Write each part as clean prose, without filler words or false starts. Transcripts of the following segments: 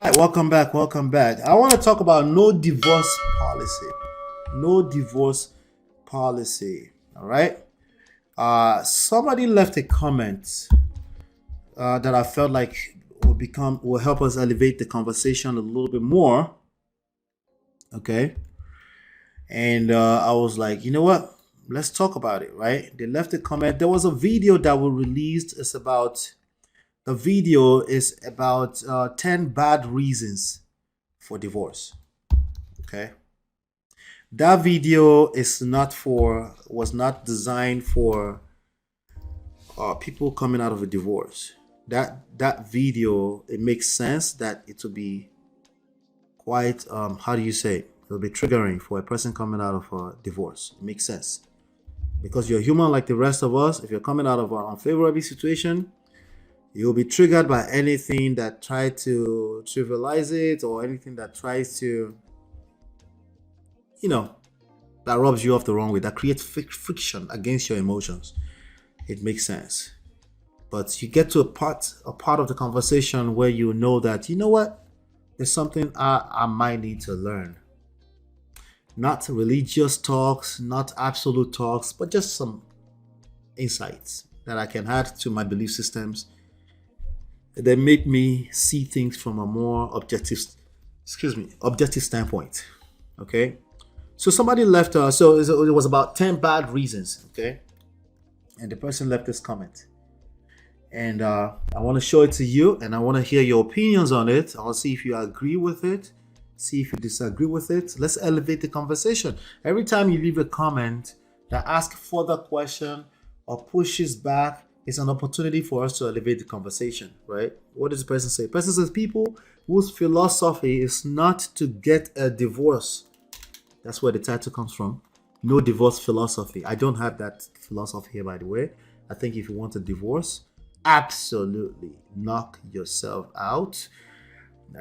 Hi, welcome back. Welcome back. I want to talk about no divorce policy. No divorce policy. All right. Somebody left a comment that I felt like will help us elevate the conversation a little bit more. Okay. And I was like, you know what? Let's talk about it. Right. They left a comment. There was a video that was released. The video is about 10 bad reasons for divorce. Okay. That video was not designed for people coming out of a divorce. That video, it makes sense that it will be quite how do you say it? It'll be triggering for a person coming out of a divorce. It makes sense because you're human like the rest of us. If you're coming out of an unfavorable situation, you'll be triggered by anything that tries to trivialize it or anything that tries to, you know, that rubs you off the wrong way, that creates friction against your emotions. It makes sense. But you get to a part of the conversation where you know that, you know what, there's something I might need to learn. Not religious talks, not absolute talks, but just some insights that I can add to my belief systems that make me see things from a more objective standpoint. Okay. So somebody left. So it was about 10 bad reasons. Okay, and the person left this comment, and I want to show it to you, and I want to hear your opinions on it. I'll see if you agree with it, see if you disagree with it. Let's elevate the conversation. Every time you leave a comment that asks further question or pushes back, it's an opportunity for us to elevate the conversation. Right? What does the person say? The person says people whose philosophy is not to get a divorce. That's where the title comes from. No divorce philosophy. I don't have that philosophy here, by the way. I think if you want a divorce, absolutely knock yourself out.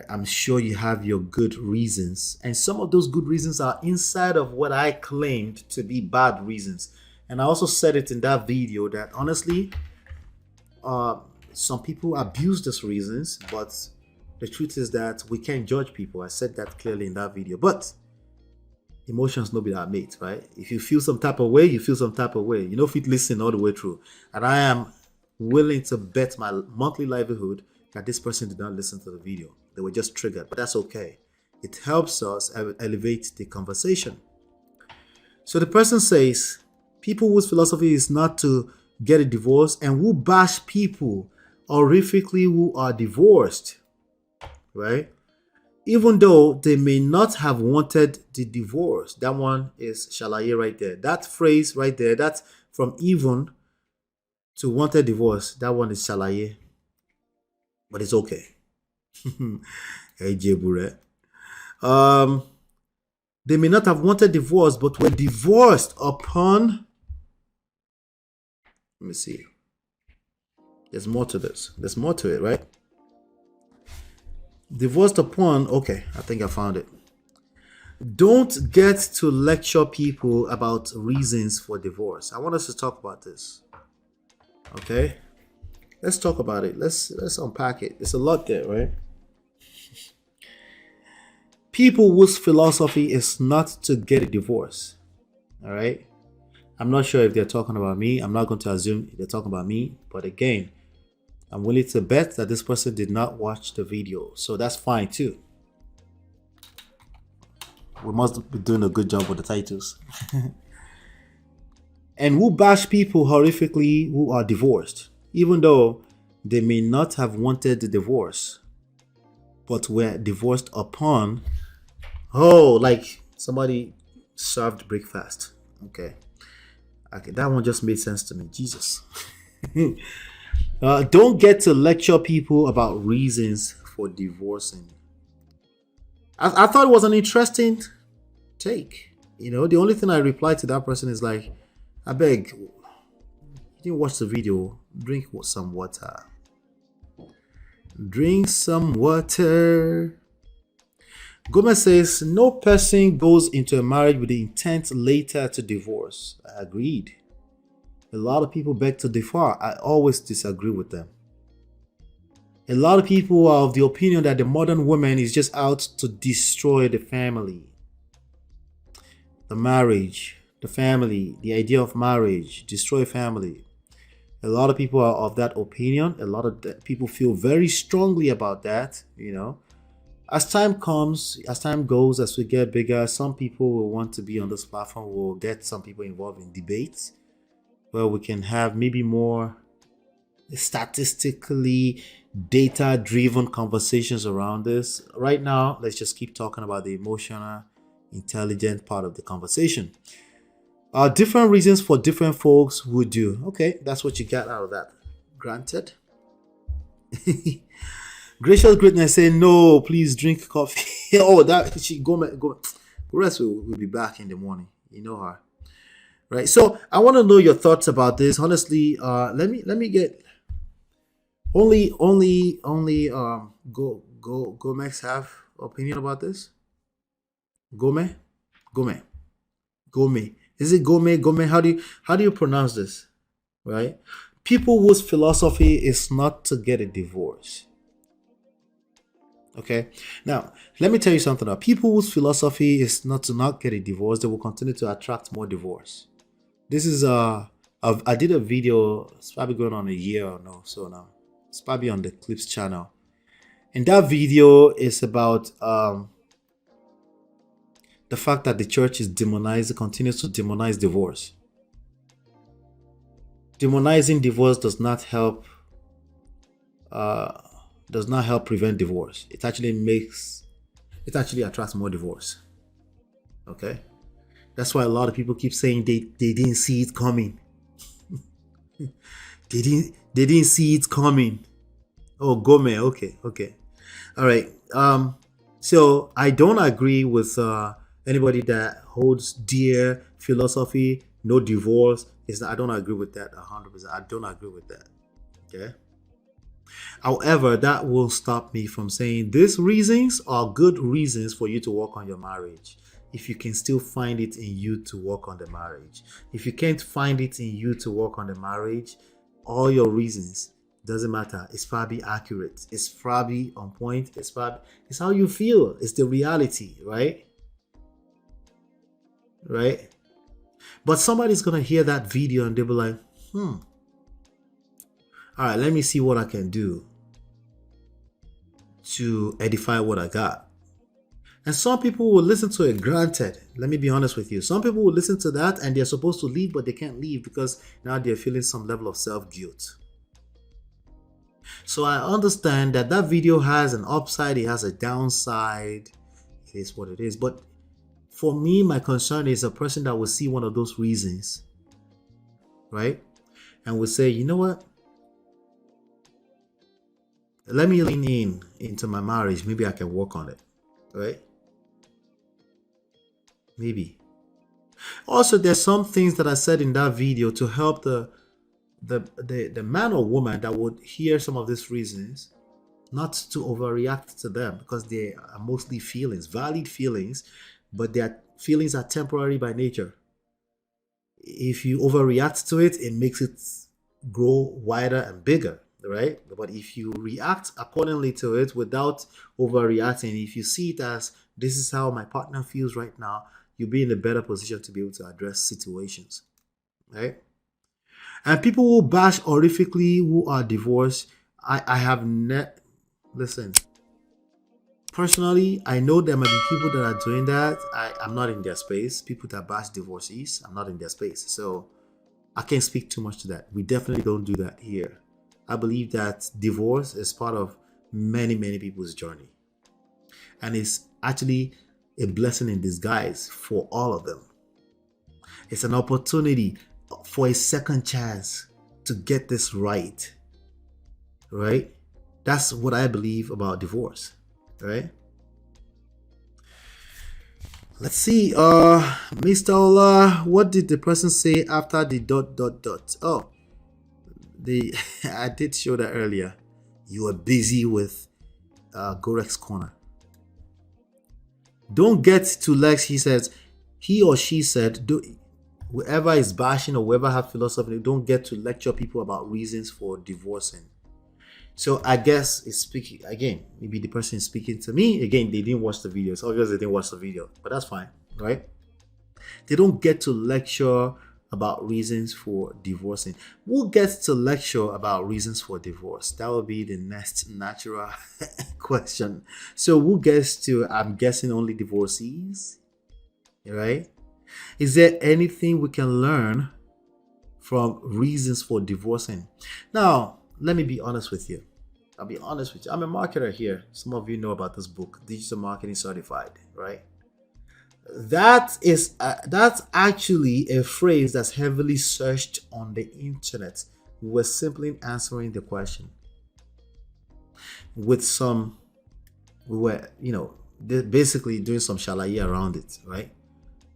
I'm sure you have your good reasons. And some of those good reasons are inside of what I claimed to be bad reasons. And I also said it in that video that honestly, some people abuse these reasons, but the truth is that we can't judge people. I said that clearly in that video. But emotions no be that mate, right? If you feel some type of way, you feel some type of way. You know, if you listen all the way through. And I am willing to bet my monthly livelihood that this person did not listen to the video. They were just triggered, but that's okay. It helps us elevate the conversation. So the person says, people whose philosophy is not to get a divorce and who bash people horrifically who are divorced, right? Even though they may not have wanted the divorce. That one is shalaye right there. That phrase right there, that's from even to wanted divorce. That one is shalaye. But it's okay. Hey, Jebure. Um, they may not have wanted divorce, but were divorced upon. Let me see. There's more to this. There's more to it, right? Divorced upon. Okay, I think I found it. Don't get to lecture people about reasons for divorce. I want us to talk about this. Okay? Let's talk about it. Let's unpack it. There's a lot there, right? People whose philosophy is not to get a divorce. All right? I'm not sure if they're talking about me. I'm not going to assume they're talking about me. But again, I'm willing to bet that this person did not watch the video. So that's fine too. We must be doing a good job with the titles. And who bash people horrifically who are divorced, even though they may not have wanted the divorce, but were divorced upon. Oh, like somebody served breakfast. Okay, that one just made sense to me. Jesus. Don't get to lecture people about reasons for divorcing. I thought it was an interesting take. You know, the only thing I replied to that person is like, I beg, you didn't watch the video, drink some water. Drink some water. Gomez says, no person goes into a marriage with the intent later to divorce. I agreed. A lot of people beg to differ. I always disagree with them. A lot of people are of the opinion that the modern woman is just out to destroy the family, the marriage, the family, the idea of marriage, destroy family. A lot of people are of that opinion. A lot of people feel very strongly about that, As time comes, as time goes, as we get bigger, some people will want to be on this platform. We'll get some people involved in debates where we can have maybe more statistically data driven conversations around this. Right now, let's just keep talking about the emotional, intelligent part of the conversation. Different reasons for different folks would do. Okay, that's what you got out of that. Granted. Gracious Greatness saying no, please drink coffee. Oh, that she go. Rest will be back in the morning. You know her, right? So I want to know your thoughts about this. Honestly, let me get only Gomex have opinion about this. Gome. Is it Gome? How do you pronounce this? Right? People whose philosophy is not to get a divorce. Okay. Now, let me tell you something. People whose philosophy is not to not get a divorce, they will continue to attract more divorce. This is I did a video. It's probably going on a year or no. So now it's probably on the Clips channel, and that video is about the fact that the church is continues to demonize divorce. Demonizing divorce does not help prevent divorce. It actually attracts more divorce. Okay? That's why a lot of people keep saying they didn't see it coming. they didn't see it coming. Oh, Gome, okay. All right. So I don't agree with anybody that holds dear philosophy, no divorce. I don't agree with that 100%. I don't agree with that. Okay. However, that will stop me from saying these reasons are good reasons for you to work on your marriage. If you can still find it in you to work on the marriage. If you can't find it in you to work on the marriage, all your reasons, doesn't matter. It's probably accurate. It's probably on point. It's how you feel. It's the reality, right? Right? But somebody's going to hear that video and they'll be like, all right, let me see what I can do to edify what I got. And some people will listen to it. Granted, let me be honest with you. Some people will listen to that and they're supposed to leave, but they can't leave because now they're feeling some level of self-guilt. So I understand that video has an upside, it has a downside. It is what it is. But for me, my concern is a person that will see one of those reasons, right? And will say, you know what? Let me lean into my marriage. Maybe I can work on it, right? Maybe. Also, there's some things that I said in that video to help the man or woman that would hear some of these reasons not to overreact to them, because they are mostly feelings, valid feelings, but their feelings are temporary by nature. If you overreact to it, it makes it grow wider and bigger, right? But if you react accordingly to it without overreacting, if you see it as this is how my partner feels right now, you'll be in a better position to be able to address situations, right? And people who bash horrifically who are divorced, I have listen. Personally, I know there might be people that are doing that. I'm not in their space. People that bash divorcees, I'm not in their space. So I can't speak too much to that. We definitely don't do that here. I believe that divorce is part of many, many people's journey. And it's actually a blessing in disguise for all of them. It's an opportunity for a second chance to get this right. Right? That's what I believe about divorce. Right? Let's see. Mr. Ola, what did the person say after the ... Oh, I did show that earlier. You were busy with Gorex Corner. Don't get to Lex. He or she said, whoever is bashing or whoever have philosophy, don't get to lecture people about reasons for divorcing. So I guess it's speaking again. Maybe the person is speaking to me again. They didn't watch the video. So obviously they didn't watch the video, but that's fine, right? They don't get to lecture about reasons for divorcing. Who gets to lecture about reasons for divorce? That would be the next natural question. So who gets to? I'm guessing only divorcees, right? Is there anything we can learn from reasons for divorcing? Now, let me be honest with you. I'll be honest with you. I'm a marketer here. Some of you know about this book, Digital Marketing Certified, right? That's actually a phrase that's heavily searched on the internet. We're simply answering the question with some, we were, basically doing some shalaye around it, right?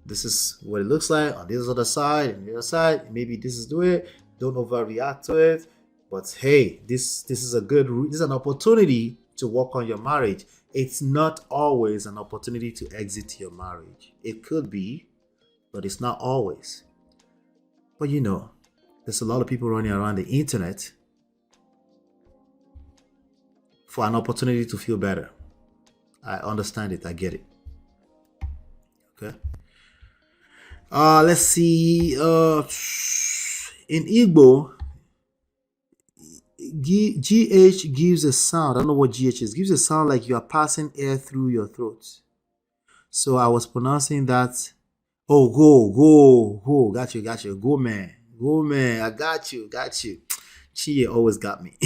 This is what it looks like on this other side and the other side. Maybe this is do it. Don't overreact to it. But hey, this is this is an opportunity to work on your marriage. It's not always an opportunity to exit your marriage. It could be, but it's not always. But there's a lot of people running around the internet for an opportunity to feel better. I understand it. I get it. Okay. Let's see. In Igbo, GH gives a sound. I don't know what GH is. Gives a sound like you are passing air through your throat. So I was pronouncing that. Oh, go. Got you. Go, man. I got you. Chie always got me.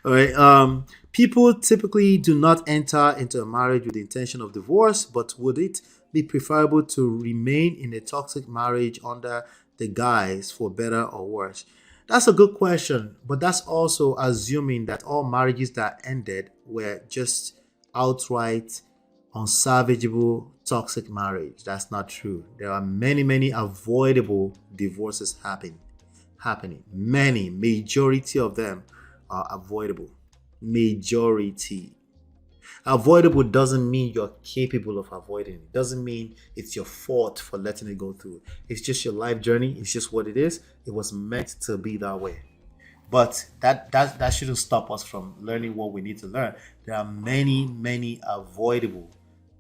All right. People typically do not enter into a marriage with the intention of divorce, but would it be preferable to remain in a toxic marriage under the guise for better or worse? That's a good question, but that's also assuming that all marriages that ended were just outright unsalvageable toxic marriage. That's not true. There are many avoidable divorces happening. Many, majority of them are avoidable. Majority. Avoidable doesn't mean you're capable of avoiding it. Doesn't mean it's your fault for letting it go through. It's just your life journey. It's just what it is. It was meant to be that way. But that shouldn't stop us from learning what we need to learn. There are many avoidable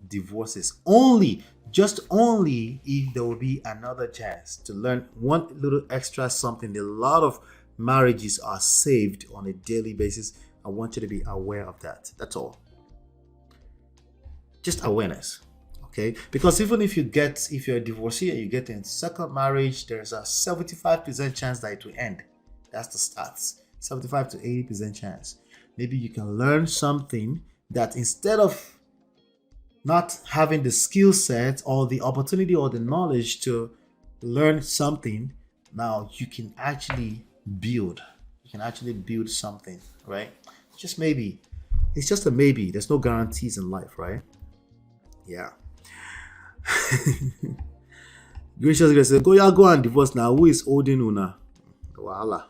divorces. Only if there will be another chance to learn one little extra something. A lot of marriages are saved on a daily basis. I want you to be aware of that. That's all. Just awareness. Okay? Because even if you're a divorcee and you get in second marriage, there's a 75% chance that it will end. That's the stats. 75 to 80% chance. Maybe you can learn something that instead of not having the skill set or the opportunity or the knowledge to learn something, now you can actually build. You can actually build something, right? Just maybe. It's just a maybe. There's no guarantees in life, right? Yeah. Gracious Grace says, go and divorce now. Who is holding Una? Voila.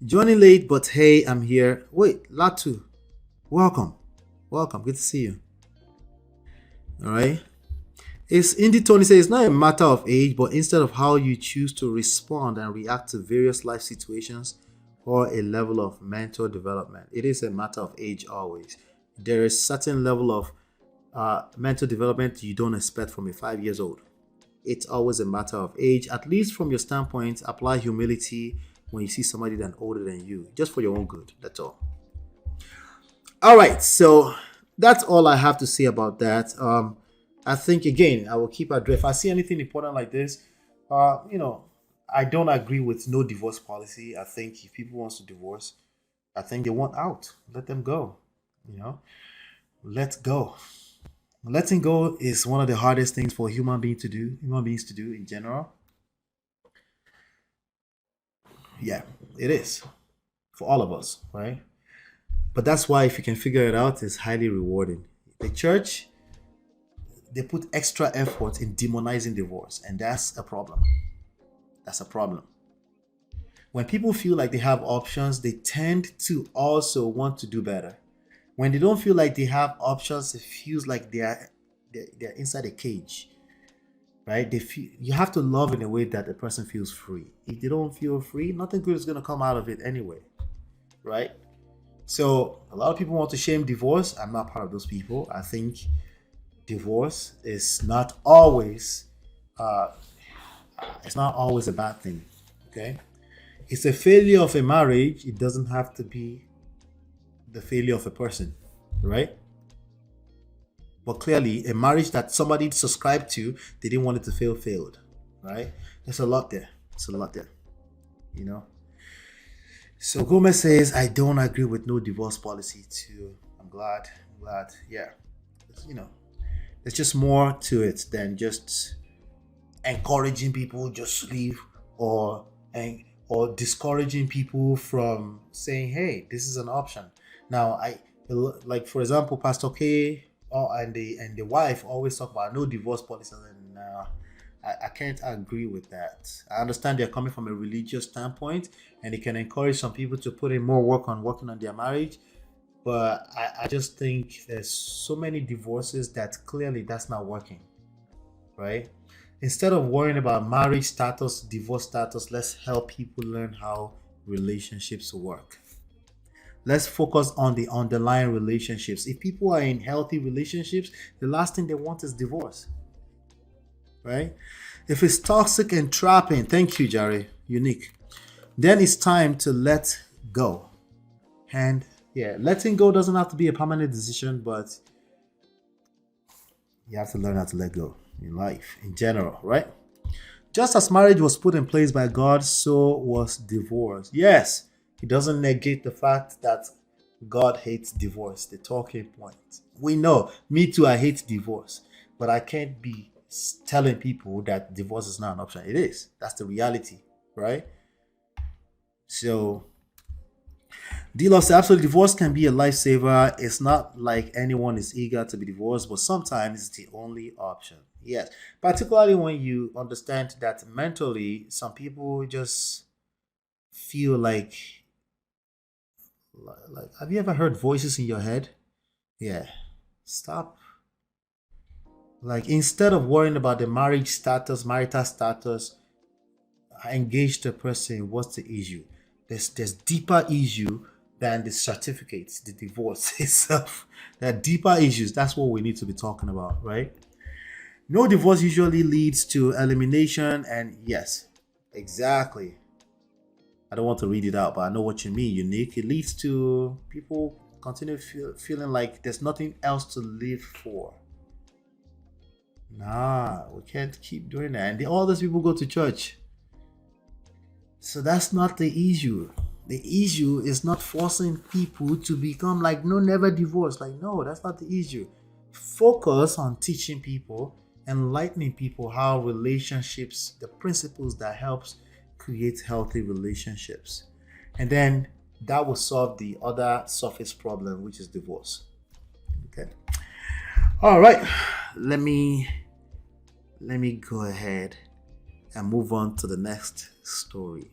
Joining late, but hey, I'm here. Wait, Latu. Welcome. Good to see you. All right. It's Indy Tony says it's not a matter of age, but instead of how you choose to respond and react to various life situations or a level of mental development. It is a matter of age always. There is certain level of mental development you don't expect from a 5 years old. It's always a matter of age. At least from your standpoint, apply humility when you see somebody that's older than you, just for your own good. That's all. All right, so that's all I have to say about that. I think again, I will keep address. If I see anything important like this, I don't agree with no divorce policy. I think if people want to divorce, I think they want out. Let them go. Let go. Letting go is one of the hardest things for human beings to do in general. Yeah, it is for all of us, right? But that's why if you can figure it out, it's highly rewarding. The church, they put extra effort in demonizing divorce, and that's a problem. That's a problem. When people feel like they have options, they tend to also want to do better. When they don't feel like they have options, it feels like they're inside a cage, right? You have to love in a way that the person feels free. If they don't feel free, nothing good is going to come out of it anyway, right? So a lot of people want to shame divorce. I'm not part of those people. I think divorce is not always uh, it's not always a bad thing. Okay, it's a failure of a marriage. It doesn't have to be the failure of a person, right? But clearly, a marriage that somebody subscribed to, they didn't want it to fail, failed, right? There's a lot there. It's a lot there, you know. So Gomez says, I don't agree with no divorce policy too. I'm glad. I'm glad. Yeah. You know, there's just more to it than just encouraging people just leave or or discouraging people from saying, hey, this is an option. Now I like, for example, Pastor K and the wife always talk about no divorce policy, and I can't agree with that. I understand they're coming from a religious standpoint and it can encourage some people to put in more work on working on their marriage, but I just think there's so many divorces that clearly that's not working, right? Instead of worrying about marriage status, divorce status, let's help people learn how relationships work. Let's focus on the underlying relationships. If people are in healthy relationships, the last thing they want is divorce, right? If it's toxic and trapping, thank you, Jerry, unique, then it's time to let go. And yeah, letting go doesn't have to be a permanent decision, but you have to learn how to let go in life in general, right? Just as marriage was put in place by God, so was divorce. Yes, it doesn't negate the fact that God hates divorce, the talking point. We know, me too, I hate divorce, but I can't be telling people that divorce is not an option. It is. That's the reality, right? So, D-Love said, absolutely, divorce can be a lifesaver. It's not like anyone is eager to be divorced, but sometimes it's the only option. Yes, particularly when you understand that mentally, some people just feel like have you ever heard voices in your head? Yeah, stop. Like, instead of worrying about the marriage status, marital status, engage the person. What's the issue? There's deeper issue than the certificates, the divorce itself. There are deeper issues. That's what we need to be talking about, right? No divorce usually leads to elimination, and yes, exactly. I don't want to read it out, but I know what you mean, unique. It leads to people continue feeling like there's nothing else to live for. Nah, we can't keep doing that. And all those people go to church. So that's not the issue. The issue is not forcing people to become like, no, never divorce. Like, no, that's not the issue. Focus on teaching people, enlightening people how relationships, the principles that helps create healthy relationships. And then that will solve the other surface problem, which is divorce. Okay. All right. Let me go ahead and move on to the next story.